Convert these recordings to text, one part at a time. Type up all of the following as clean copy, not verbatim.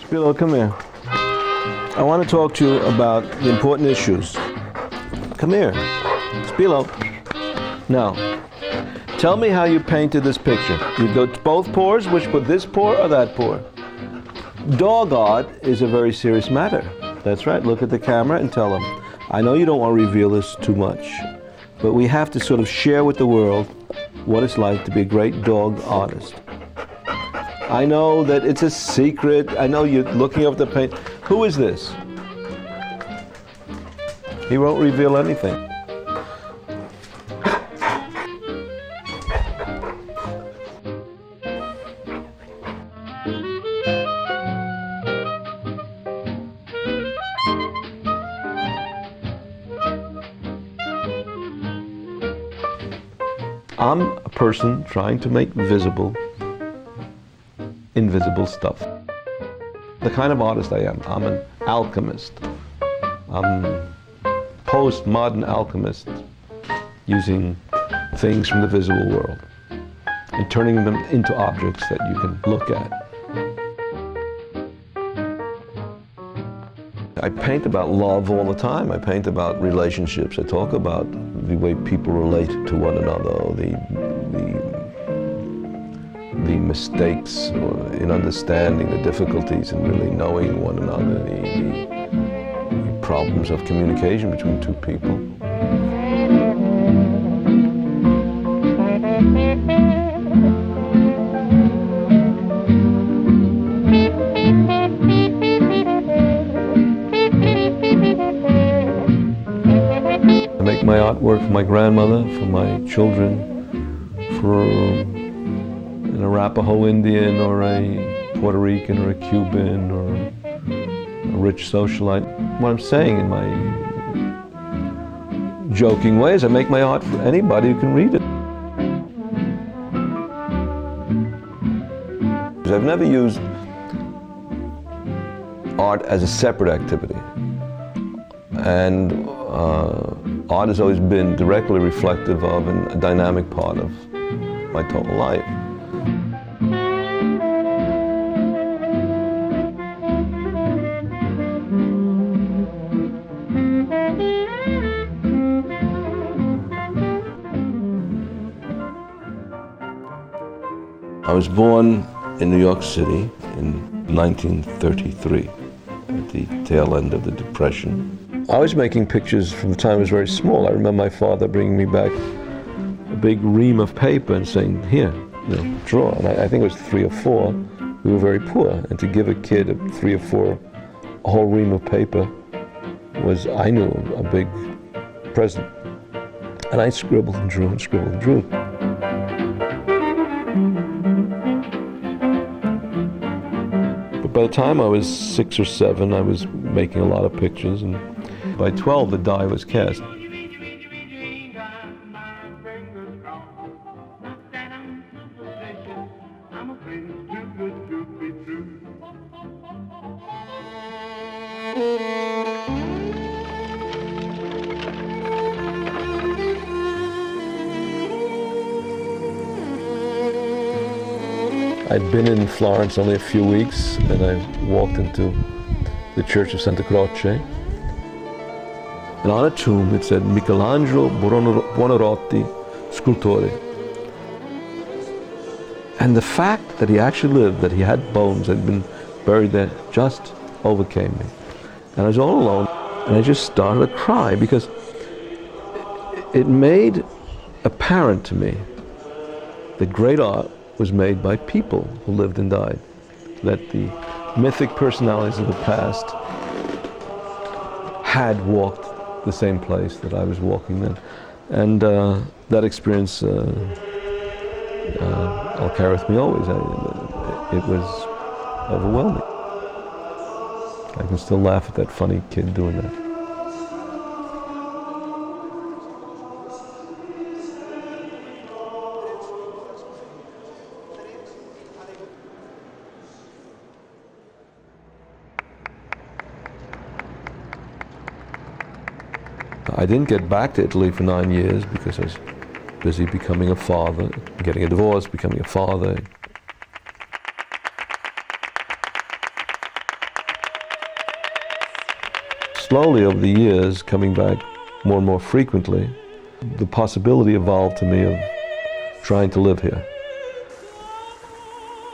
Spilo, come here. I want to talk to you about the important issues. Come here. Spilo. Now, tell me how you painted this picture. You go to both paws, which put this paw or that paw? Dog art is a very serious matter. That's right. Look at the camera and tell them. I know you don't want to reveal this too much, but we have to sort of share with the world what it's like to be a great dog artist. I know that it's a secret. I know you're looking over the paint. Who is this? He won't reveal anything. I'm a person trying to make visible invisible stuff. The kind of artist I am, I'm an alchemist. I'm a postmodern alchemist, using things from the visible world and turning them into objects that you can look at. I paint about love all the time. I paint about relationships. I talk about the way people relate to one another, the mistakes in understanding, the difficulties in really knowing one another, the problems of communication between two people. I make my artwork for my grandmother, for my children, for an Arapaho Indian or a Puerto Rican or a Cuban or a rich socialite. What I'm saying in my joking way is I make my art for anybody who can read it. I've never used art as a separate activity. And art has always been directly reflective of and a dynamic part of my total life. I was born in New York City in 1933, at the tail end of the Depression. I was making pictures from the time I was very small. I remember my father bringing me back a big ream of paper and saying, here, draw. And I think it was 3 or 4. We were very poor. And to give a kid 3 or 4, a whole ream of paper was, I knew, a big present. And I scribbled and drew and scribbled and drew. But by the time I was 6 or 7, I was making a lot of pictures, and by 12, the die was cast. I'd been in Florence only a few weeks, and I walked into the Church of Santa Croce. And on a tomb it said, Michelangelo Buonarroti, Scultore. And the fact that he actually lived, that he had bones, had been buried there, just overcame me. And I was all alone, and I just started to cry, because it made apparent to me that great art was made by people who lived and died. That the mythic personalities of the past had walked the same place that I was walking then. And that experience I'll carry with me always. It was overwhelming. I can still laugh at that funny kid doing that. I didn't get back to Italy for 9 years because I was busy becoming a father, getting a divorce, becoming a father. slowly over the years, coming back more and more frequently, the possibility evolved to me of trying to live here.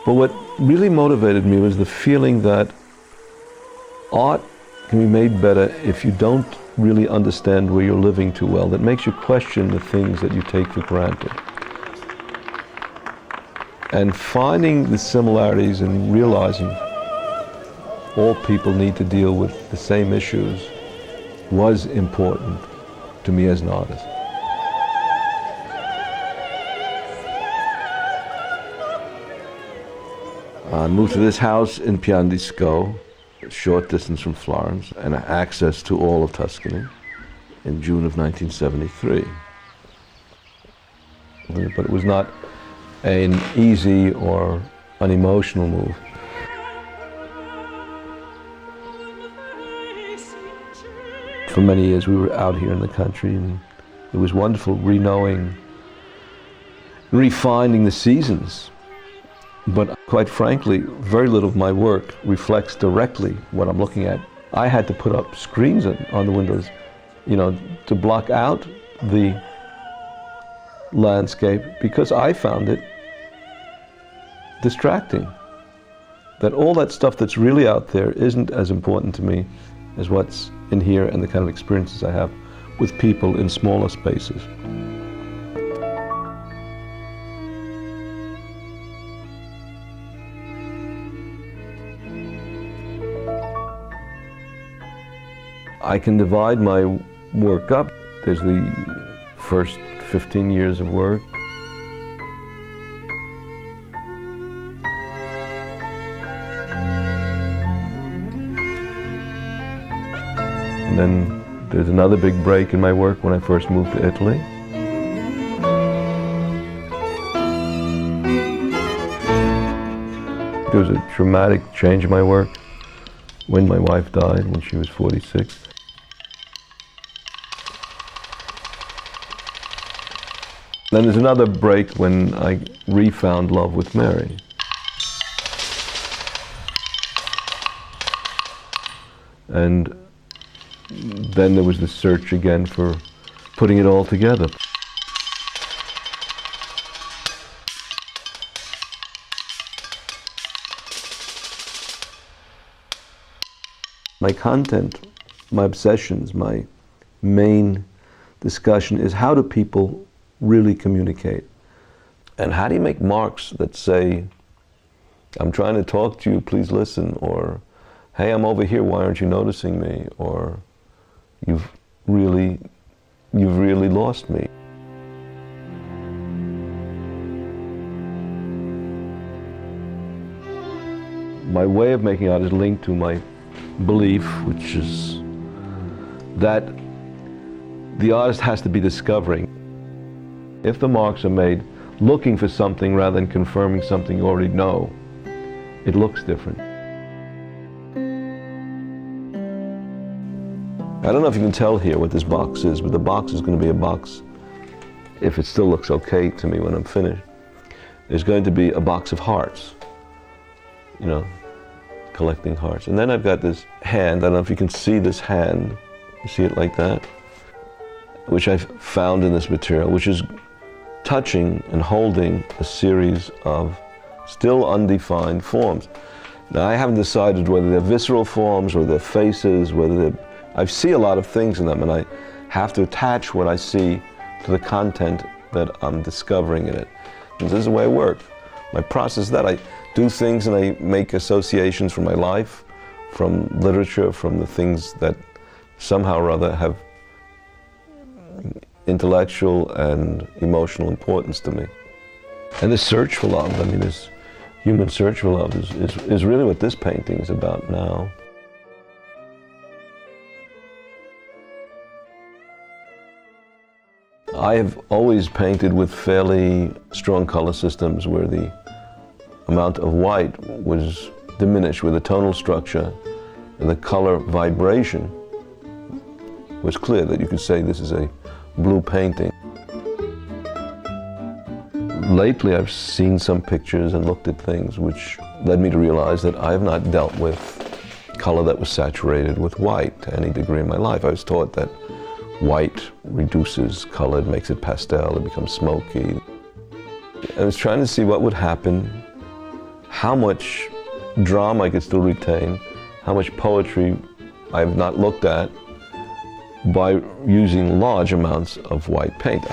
But what really motivated me was the feeling that art can be made better if you don't really understand where you're living too well. That makes you question the things that you take for granted. And finding the similarities and realizing all people need to deal with the same issues was important to me as an artist. I moved to this house in Pian di Sco, a short distance from Florence, and access to all of Tuscany in June of 1973. But it was not an easy or unemotional move. For many years we were out here in the country, and it was wonderful re-knowing, refining the seasons. But quite frankly, very little of my work reflects directly what I'm looking at. I had to put up screens on the windows, to block out the landscape because I found it distracting. That all that stuff that's really out there isn't as important to me as what's in here and the kind of experiences I have with people in smaller spaces. I can divide my work up. There's the first 15 years of work. And then there's another big break in my work when I first moved to Italy. There was a dramatic change in my work when my wife died, when she was 46. Then there's another break when I refound love with Mary. And then there was the search again for putting it all together. My content, my obsessions, my main discussion is how do people really communicate? And how do you make marks that say, I'm trying to talk to you, please listen, or hey, I'm over here, why aren't you noticing me? Or you've really lost me. My way of making art is linked to my belief, which is that the artist has to be discovering. If the marks are made looking for something rather than confirming something you already know, it looks different. I don't know if you can tell here what this box is, but the box is going to be a box, if it still looks okay to me when I'm finished, there's going to be a box of hearts, collecting hearts. And then I've got this hand, I don't know if you can see this hand, you see it like that, which I've found in this material, which is touching and holding a series of still undefined forms. Now I haven't decided whether they're visceral forms or they're faces, I see a lot of things in them, and I have to attach what I see to the content that I'm discovering in it. And this is the way I work. My process is that I do things and I make associations from my life, from literature, from the things that somehow or other have intellectual and emotional importance to me. And the search for love, this human search for love is really what this painting is about now. I have always painted with fairly strong color systems where the amount of white was diminished, where the tonal structure and the color vibration was clear, that you could say this is a blue painting. Lately I've seen some pictures and looked at things which led me to realize that I have not dealt with color that was saturated with white to any degree in my life. I was taught that white reduces color, it makes it pastel, it becomes smoky. I was trying to see what would happen, how much drama I could still retain, how much poetry I have not looked at by using large amounts of white paint.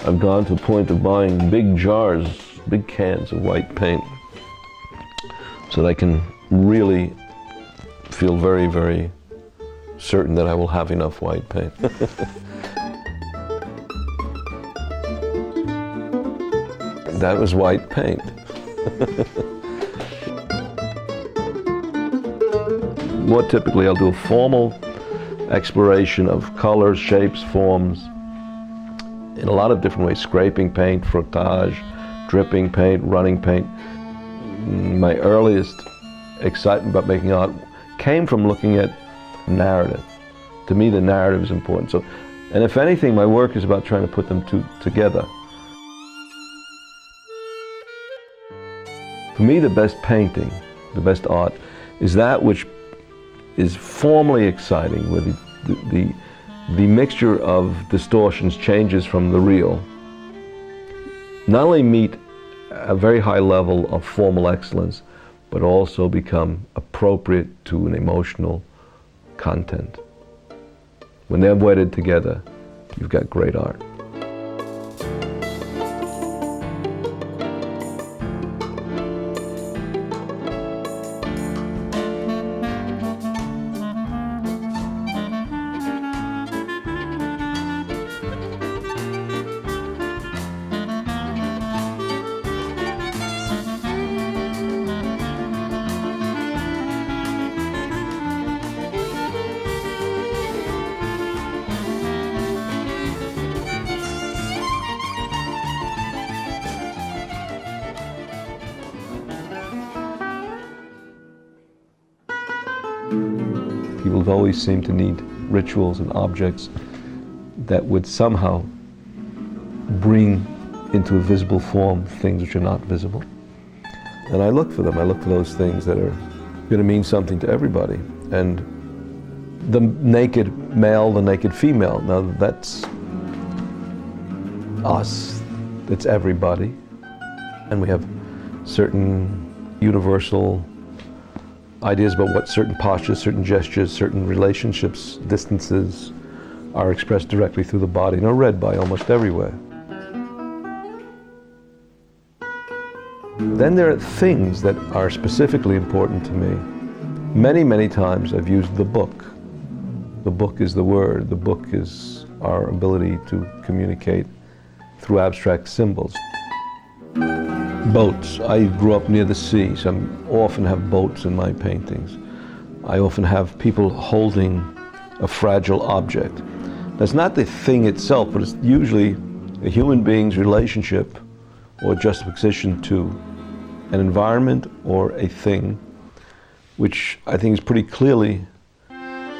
I've gone to the point of buying big jars, big cans of white paint so that I can really feel very, very certain that I will have enough white paint. That was white paint. More typically, I'll do a formal exploration of colors, shapes, forms, in a lot of different ways. Scraping paint, frottage, dripping paint, running paint. My earliest excitement about making art came from looking at narrative. To me, the narrative is important. So, and if anything, my work is about trying to put them together. For me, the best painting, the best art, is that which is formally exciting, where the mixture of distortions changes from the real. Not only meet a very high level of formal excellence, but also become appropriate to an emotional content. When they're wedded together, you've got great art. People have always seemed to need rituals and objects that would somehow bring into a visible form things which are not visible. And I look for them. I look for those things that are going to mean something to everybody. And the naked male, the naked female, now that's us, it's everybody. And we have certain universal ideas about what certain postures, certain gestures, certain relationships, distances are expressed directly through the body and are read by almost everywhere. Then there are things that are specifically important to me. Many, many times I've used the book. The book is the word. The book is our ability to communicate through abstract symbols. Boats. I grew up near the sea, so I often have boats in my paintings. I often have people holding a fragile object. That's not the thing itself, but it's usually a human being's relationship or juxtaposition to an environment or a thing, which I think is pretty clearly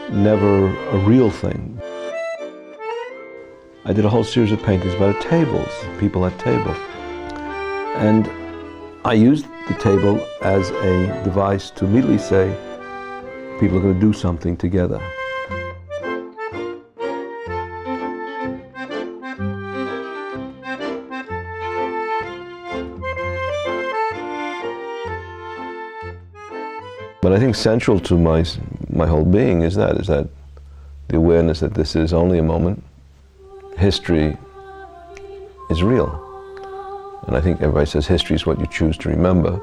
never a real thing. I did a whole series of paintings about tables, people at table. And I used the table as a device to immediately say, people are going to do something together. But I think central to my whole being is that the awareness that this is only a moment. History is real. And I think everybody says history is what you choose to remember.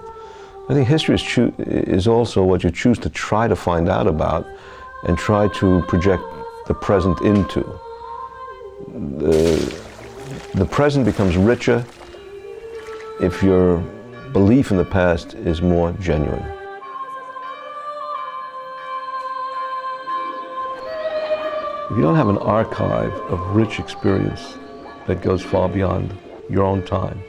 I think history is also what you choose to try to find out about and try to project the present into. The present becomes richer if your belief in the past is more genuine. If you don't have an archive of rich experience that goes far beyond your own time,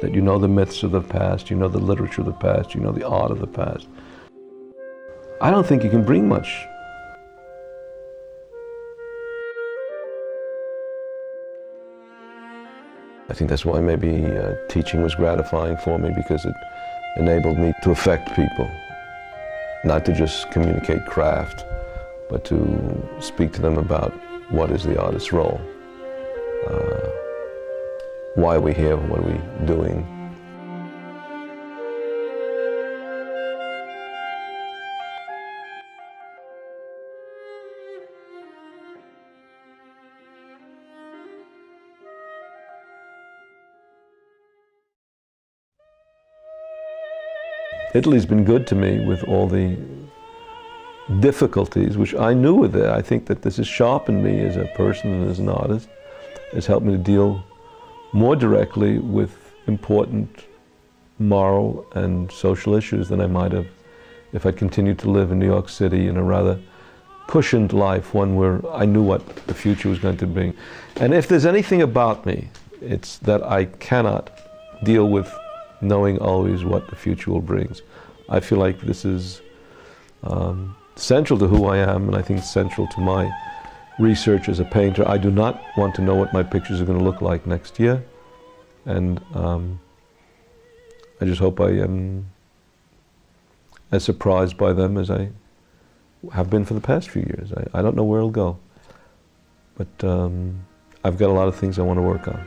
that you know the myths of the past, you know the literature of the past, you know the art of the past, I don't think you can bring much. I think that's why maybe teaching was gratifying for me, because it enabled me to affect people not to just communicate craft, but to speak to them about what is the artist's role, why are we here, what are we doing. Italy's been good to me with all the difficulties, which I knew were there. I think that this has sharpened me as a person and as an artist. It's helped me to deal more directly with important moral and social issues than I might have if I continued to live in New York City in a rather cushioned life, one where I knew what the future was going to bring. And if there's anything about me, it's that I cannot deal with knowing always what the future will bring. I feel like this is central to who I am, and I think central to my research as a painter. I do not want to know what my pictures are going to look like next year, and I just hope I am as surprised by them as I have been for the past few years. I don't know where it'll go, but I've got a lot of things I want to work on.